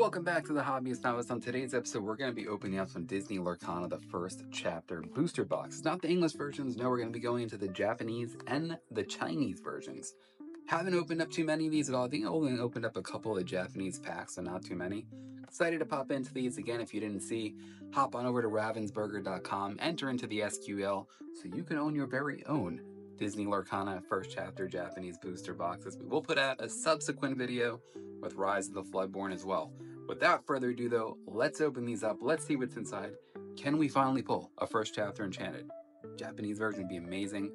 Welcome back to the Hobbyist Novice. On today's episode, we're going to be opening up some Disney Lorcana, the first chapter booster box. Not the English versions, no, we're going to be going into the Japanese and the Chinese versions. Haven't opened up too many of these at all. I think I only opened up a couple of the Japanese packs, so not too many. Excited to pop into these again. If you didn't see, hop on over to ravensburger.com, enter into the SQL so you can own your very own Disney Lorcana first chapter Japanese booster boxes. We will put out a subsequent video with Rise of the Floodborn as well. Without further ado though, let's open these up. Let's see what's inside. Can we finally pull a first chapter enchanted? Japanese version would be amazing.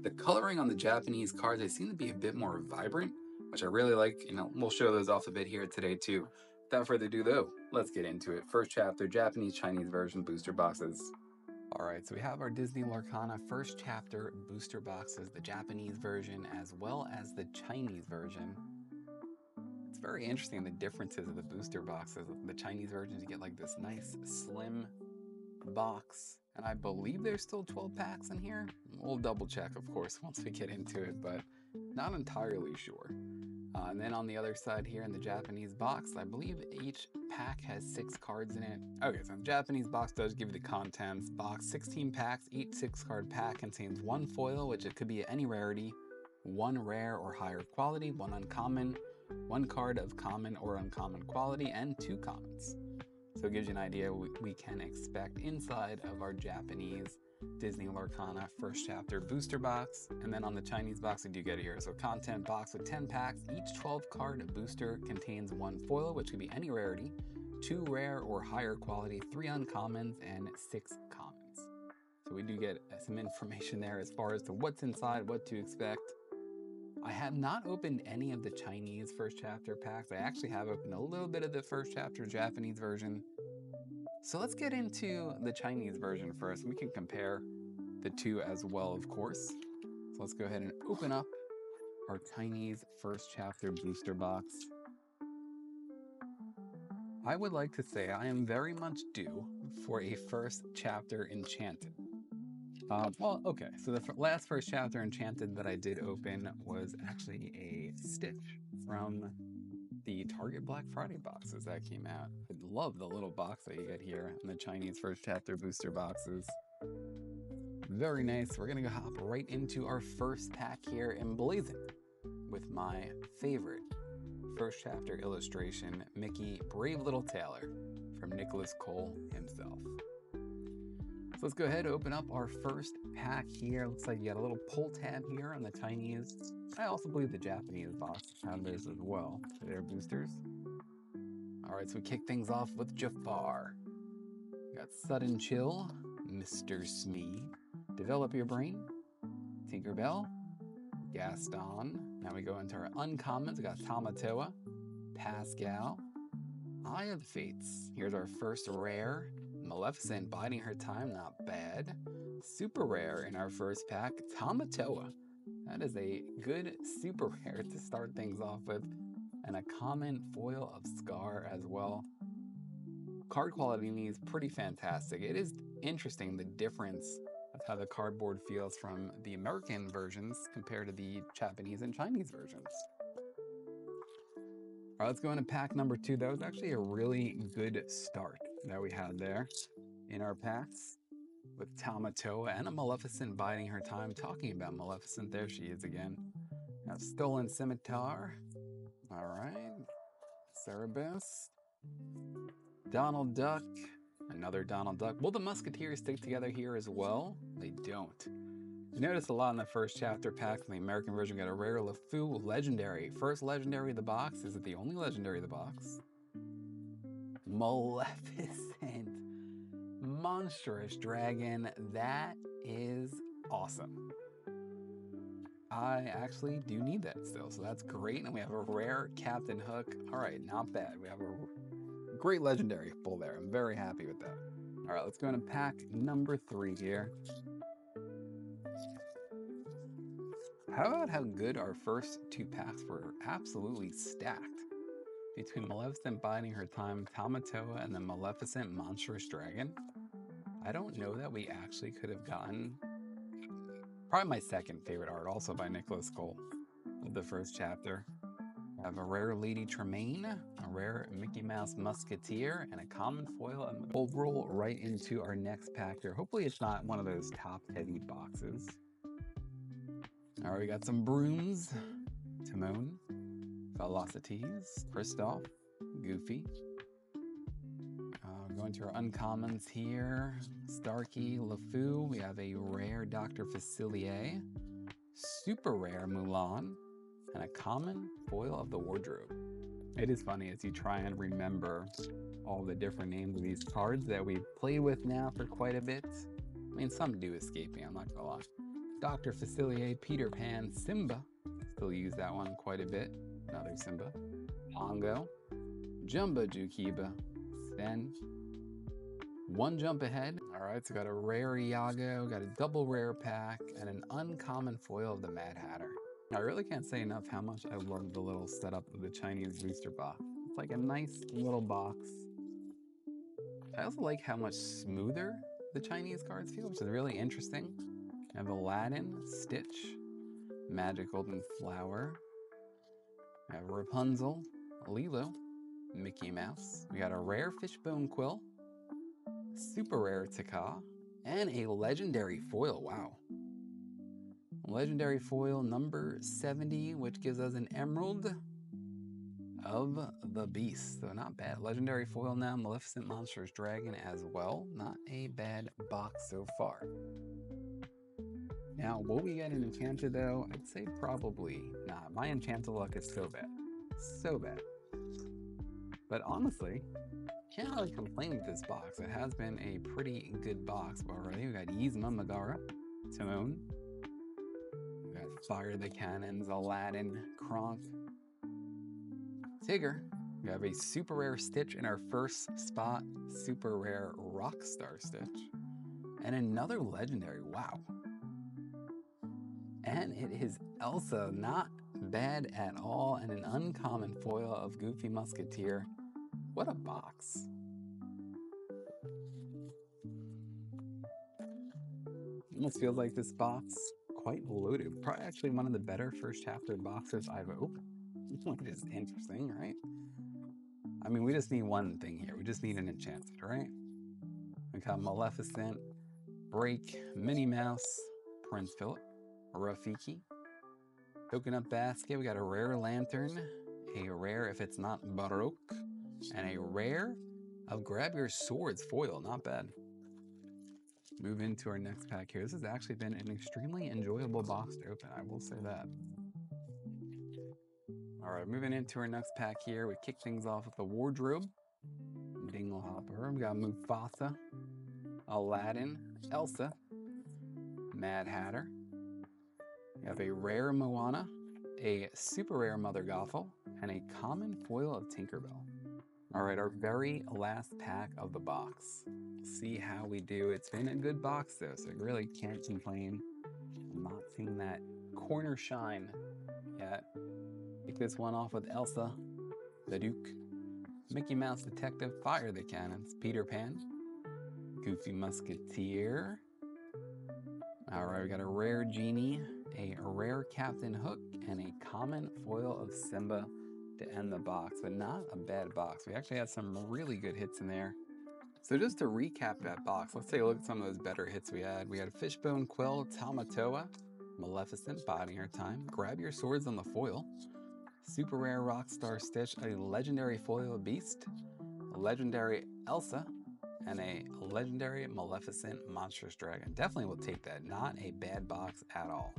The coloring on the Japanese cards, they seem to be a bit more vibrant, which I really like. We'll show those off a bit here today too. Without further ado though, let's get into it. First chapter, Japanese, Chinese version booster boxes. All right, so we have our Disney Lorcana first chapter booster boxes, the Japanese version as well as the Chinese version. It's very interesting the differences of the booster boxes. The Chinese versions, you get like this nice slim box, and I believe there's still 12 packs in here. We'll double check, of course, once we get into it, but not entirely sure. And then on the other side here in the Japanese box, I believe each pack has 6 cards in it. Okay, so the Japanese box does give you the contents. Box, 16 packs. Each 6-card pack contains 1 foil, which it could be any rarity, 1 rare or higher quality, 1 uncommon, 1 card of common or uncommon quality, and 2 commons. So it gives you an idea what we can expect inside of our Japanese Disney Lorcana first chapter booster box. And then on the Chinese box, we do get it here. So content box with 10 packs. Each 12-card booster contains 1 foil, which could be any rarity, 2 rare or higher quality, 3 uncommons, and 6 commons. So we do get some information there as far as to what's inside, what to expect. I have not opened any of the Chinese first chapter packs. I actually have opened a little bit of the first chapter Japanese version. So let's get into the Chinese version first. We can compare the two as well, of course. So let's go ahead and open up our Chinese first chapter booster box. I would like to say I am very much due for a first chapter Enchanted. Okay, so the last first chapter Enchanted that I did open was actually a Stitch from the Target Black Friday boxes that came out. I love the little box that you get here in the Chinese first chapter booster boxes. Very nice. We're gonna go hop right into our first pack here, emblazoned with my favorite first chapter illustration, Mickey Brave Little Tailor from Nicholas Cole himself. So let's go ahead and open up our first pack here. Looks like you got a little pull tab here on the Chinese. I also believe the Japanese boxes have theirs as well, their boosters. All right, so we kick things off with Jafar. We got Sudden Chill, Mr. Smee, Develop Your Brain, Tinkerbell, Gaston. Now we go into our uncommons. We got Tamatoa, Pascal, Eye of the Fates. Here's our first rare, Maleficent Biding Her Time, not bad. Super rare in our first pack, Tamatoa. That is a good super rare to start things off with. And a common foil of Scar as well. Card quality in these pretty fantastic. It is interesting the difference of how the cardboard feels from the American versions compared to the Japanese and Chinese versions. All right, let's go into pack number 2. That was actually a really good start that we had there in our packs with Tamatoa and a Maleficent Biding Her Time. Talking about Maleficent, there she is again. Now Stolen Scimitar. All right, Cerebus, Donald Duck, another Donald Duck. Will the Musketeers stick together here as well? They don't. You notice a lot in the first chapter pack. In the American version, we got a rare LeFou legendary. First legendary of the box. Is it the only legendary of the box? Maleficent. Monstrous Dragon. That is awesome. I actually do need that still, so that's great. And we have a rare Captain Hook. All right, not bad. We have a great legendary pull there. I'm very happy with that. All right, let's go into pack number 3 here. How about how good our first 2 packs were? Absolutely stacked. Between Maleficent Biding Her Time, Tamatoa, and the Maleficent Monstrous Dragon. I don't know that we actually could have gotten probably my second favorite art, also by Nicholas Cole, of the first chapter. I have a rare Lady Tremaine, a rare Mickey Mouse Musketeer, and a common foil. And we'll roll right into our next pack here. Hopefully it's not one of those top-heavy boxes. All right, we got some Brooms, Timon, Velocities, Kristoff, Goofy. Going to our uncommons here. Starkey, LeFou. We have a rare Dr. Facilier, super rare Mulan, and a common foil of the wardrobe. It is funny as you try and remember all the different names of these cards that we've played with now for quite a bit. I mean, some do escape me, I'm not gonna lie. Dr. Facilier, Peter Pan, Simba. Still use that one quite a bit. Another Simba. Pongo, Jumbo Jukiba, Sven. One jump ahead. All right, so got a rare Iago, got a double rare pack, and an uncommon foil of the Mad Hatter. I really can't say enough how much I love the little setup of the Chinese booster box. It's like a nice little box. I also like how much smoother the Chinese cards feel, which is really interesting. I have Aladdin, Stitch, Magic Golden Flower. I have Rapunzel, Lilo, Mickey Mouse. We got a rare Fishbone Quill, super rare Taka, and a legendary foil. Wow. Legendary foil number 70, which gives us an Emerald of the Beast. So not bad. Legendary foil now, Maleficent Monstrous Dragon as well. Not a bad box so far. Now, will we get an Enchanted though? I'd say probably not. My Enchanted luck is so bad. So bad. But honestly, can't really complain with this box. It has been a pretty good box already. We got Yzma, Megara, Timon. We got Fire the Cannons, Aladdin, Kronk, Tigger. We have a super rare Stitch in our first spot, super rare Rockstar Stitch. And another legendary, wow. And it is Elsa, not bad at all, and an uncommon foil of Goofy Musketeer. What a box. Almost feels like this box quite loaded. Probably actually one of the better first chapter boxes I've opened. Which is interesting, right? I mean, we just need one thing here. We just need an Enchanted, right? We got Maleficent, Break, Minnie Mouse, Prince Philip, Rafiki, Coconut Basket. We got a rare Lantern, a rare if it's not Baroque, and a rare of Grab Your Swords foil. Not bad. Move into our next pack here. This has actually been an extremely enjoyable box to open, I will say that. All right, moving into our next pack here, we kick things off with the wardrobe. Dinglehopper, we got Mufasa, Aladdin, Elsa, Mad Hatter. We have a rare Moana, a super rare Mother Gothel, and a common foil of Tinkerbell. All right, our very last pack of the box. See how we do. It's been a good box though, so I really can't complain. I'm not seeing that corner shine yet. Kick this one off with Elsa, the Duke, Mickey Mouse Detective, Fire the Cannons, Peter Pan, Goofy Musketeer. All right, we got a rare Genie, a rare Captain Hook, and a common foil of Simba to end the box, but not a bad box. We actually had some really good hits in there. So just to recap that box, let's take a look at some of those better hits we had. We had Fishbone Quill, Tamatoa, Maleficent, Biding Her Time, Grab Your Swords on the foil, super rare Rockstar Stitch, a legendary foil Beast, a legendary Elsa, and a legendary Maleficent Monstrous Dragon. Definitely will take that. Not a bad box at all.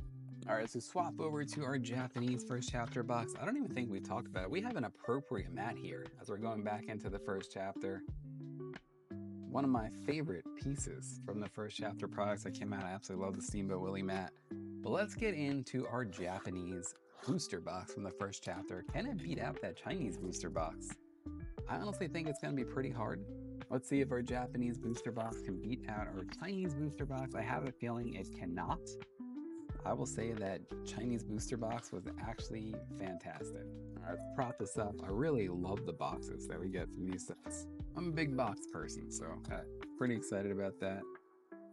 All right, so swap over to our Japanese first chapter box. I don't even think we talked about it. We have an appropriate mat here as we're going back into the first chapter. One of my favorite pieces from the first chapter products that came out. I absolutely love the Steamboat Willie mat. But let's get into our Japanese booster box from the first chapter. Can it beat out that Chinese booster box? I honestly think it's going to be pretty hard. Let's see if our Japanese booster box can beat out our Chinese booster box. I have a feeling it cannot. I will say that Chinese booster box was actually fantastic. All right, let's prop this up. I really love the boxes that we get from these sets. I'm a big box person, so pretty excited about that.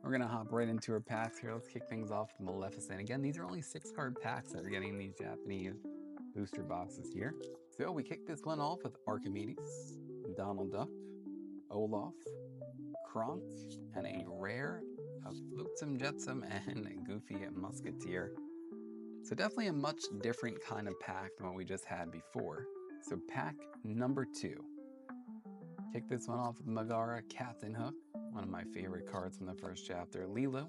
We're gonna hop right into our packs here. Let's kick things off with Maleficent. Again, these are only 6-card packs that are getting these Japanese booster boxes here. So we kick this one off with Archimedes, Donald Duck, Olaf, Kronk, and a rare of Flotsam Jetsam and Goofy Musketeer. So definitely a much different kind of pack than what we just had before. So pack number 2. Kick this one off with Megara, Captain Hook, one of my favorite cards from the first chapter. Lilo,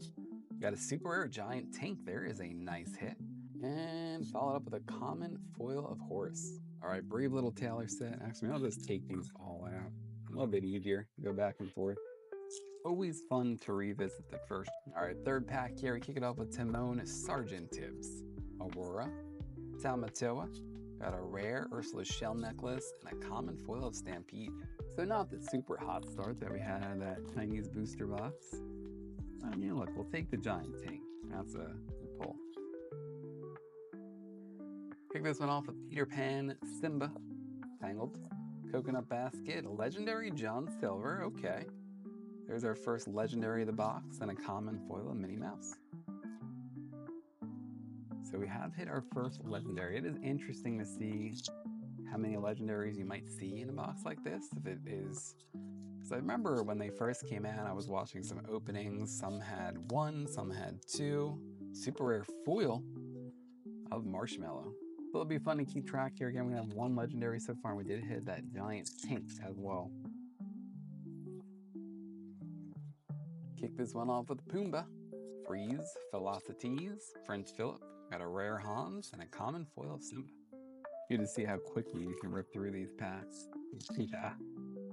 got a super rare giant tank there, is a nice hit. And followed up with a common foil of Horus. All right, brave little Taylor set. Actually, I'll just take these all out. A little bit easier, go back and forth. Always fun to revisit the first. All right, third pack here. We kick it off with Timon, Sergeant Tibbs, Aurora, Tamatoa, got a rare Ursula's shell necklace, and a common foil of Stampede. So not the super hot start that we had out of that Chinese booster box. I mean, look, we'll take the giant tank. That's a good pull. Kick this one off with Peter Pan, Simba, Tangled, Coconut Basket, legendary John Silver, okay. There's our first legendary of the box, and a common foil of Minnie Mouse. So we have hit our first legendary. It is interesting to see how many legendaries you might see in a box like this. If it is, because I remember when they first came out, I was watching some openings. Some had 1, some had 2. Super rare foil of Marshmallow. So it'll be fun to keep track here. Again, we have 1 legendary so far, and we did hit that giant tank as well. Kick this one off with Pumbaa, Freeze, Philocities, Prince Philip, got a rare Hans, and a common foil of Simba. You can see how quickly you can rip through these packs. Yeah,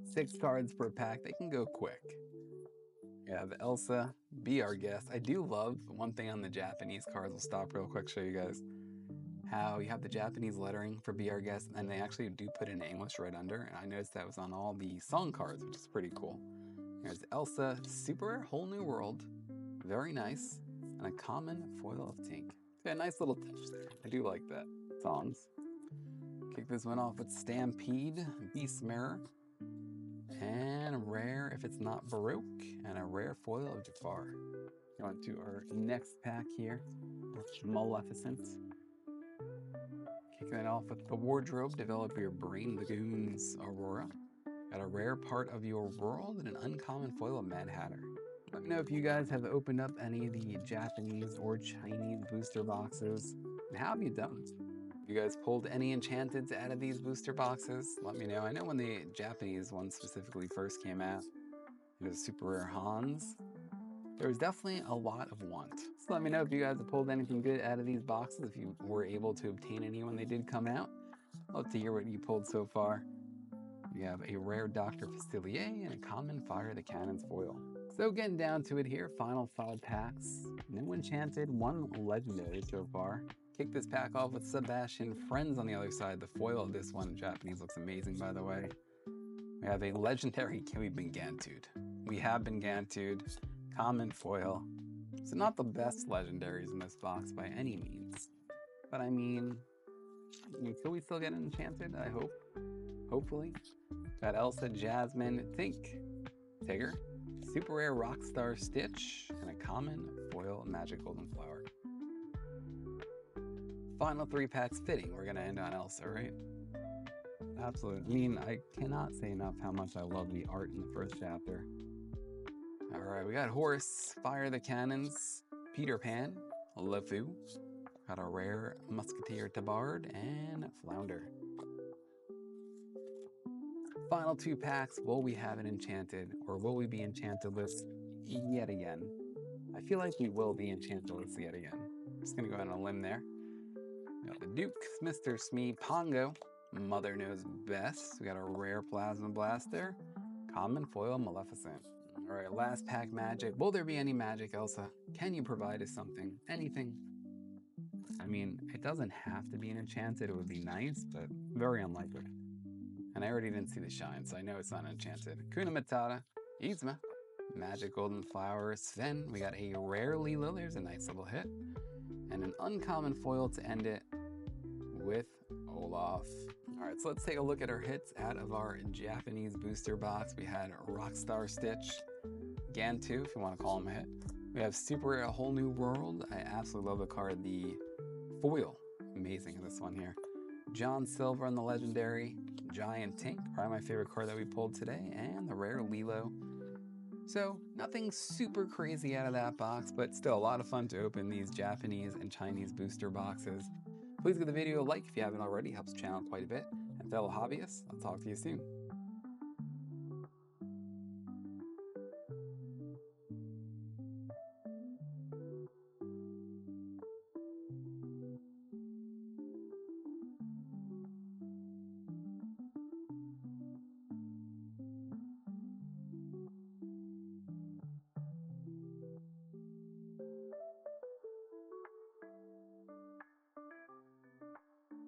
6 cards per pack, they can go quick. Yeah, the Elsa, Be Our Guest. I do love one thing on the Japanese cards. We'll stop real quick, show you guys how you have the Japanese lettering for Be Our Guest, and they actually do put in English right under, and I noticed that was on all the song cards, which is pretty cool. Here's Elsa, super rare, Whole New World, very nice, and a common foil of Tink. Yeah, nice little touch there. I do like that. Songs. Kick this one off with Stampede, Beast Mirror, and rare if it's not Baroque, and a rare foil of Jafar. On to our next pack here, Maleficent. Kicking it off with the Wardrobe, Develop Your Brain Lagoons, Aurora. Got a rare part of your world and an uncommon foil of Mad Hatter. Let me know if you guys have opened up any of the Japanese or Chinese booster boxes, and how have you done? If you guys pulled any enchanteds out of these booster boxes, let me know. I know when the Japanese one specifically first came out, it was super rare Hans. There was definitely a lot of want. So let me know if you guys have pulled anything good out of these boxes, if you were able to obtain any when they did come out. Love to hear what you pulled so far. We have a rare Dr. Facilier and a common Fire the Cannon's foil. So getting down to it here, final 5 packs. No enchanted, 1 legendary so far. Kick this pack off with Sebastian Friends on the other side. The foil of this one in Japanese looks amazing, by the way. We have a legendary, we've been Gantu'd. We have been Gantu'd, common foil. So not the best legendaries in this box by any means. But I mean, could we still get an enchanted? I hope. Hopefully. Got Elsa, Jasmine, Tink, Tigger, super rare Rockstar Stitch, and a common foil Magic Golden Flower. Final 3 packs fitting. We're gonna end on Elsa, right? Absolutely. I mean, I cannot say enough how much I love the art in the first chapter. All right, we got Horse, Fire the Cannons, Peter Pan, LeFou, got a rare Musketeer Tabard, and Flounder. Final 2 packs, will we have an enchanted, or will we be enchanted-less yet again? I feel like we will be enchanted-less yet again. I'm just gonna go out on a limb there. We got the Duke, Mr. Smee, Pongo, Mother Knows Best. We got a rare Plasma Blaster, common foil Maleficent. All right, last pack magic. Will there be any magic, Elsa? Can you provide us something? Anything? I mean, it doesn't have to be an enchanted. It would be nice, but very unlikely. And I already didn't see the shine, so I know it's not enchanted. Kuna Matata, Yzma, Magic Golden Flower, Sven. We got a rare Lilo. There's a nice little hit. And an uncommon foil to end it with Olaf. All right, so let's take a look at our hits out of our Japanese booster box. We had Rockstar Stitch, Gantu, if you want to call him a hit. We have super rare A Whole New World. I absolutely love the card. The foil, amazing in this one here. John Silver on the legendary, Giant Tink, probably my favorite card that we pulled today, and the rare Lilo. So nothing super crazy out of that box, but still a lot of fun to open these Japanese and Chinese booster boxes. Please give the video a like if you haven't already, helps the channel quite a bit. And fellow hobbyists, I'll talk to you soon.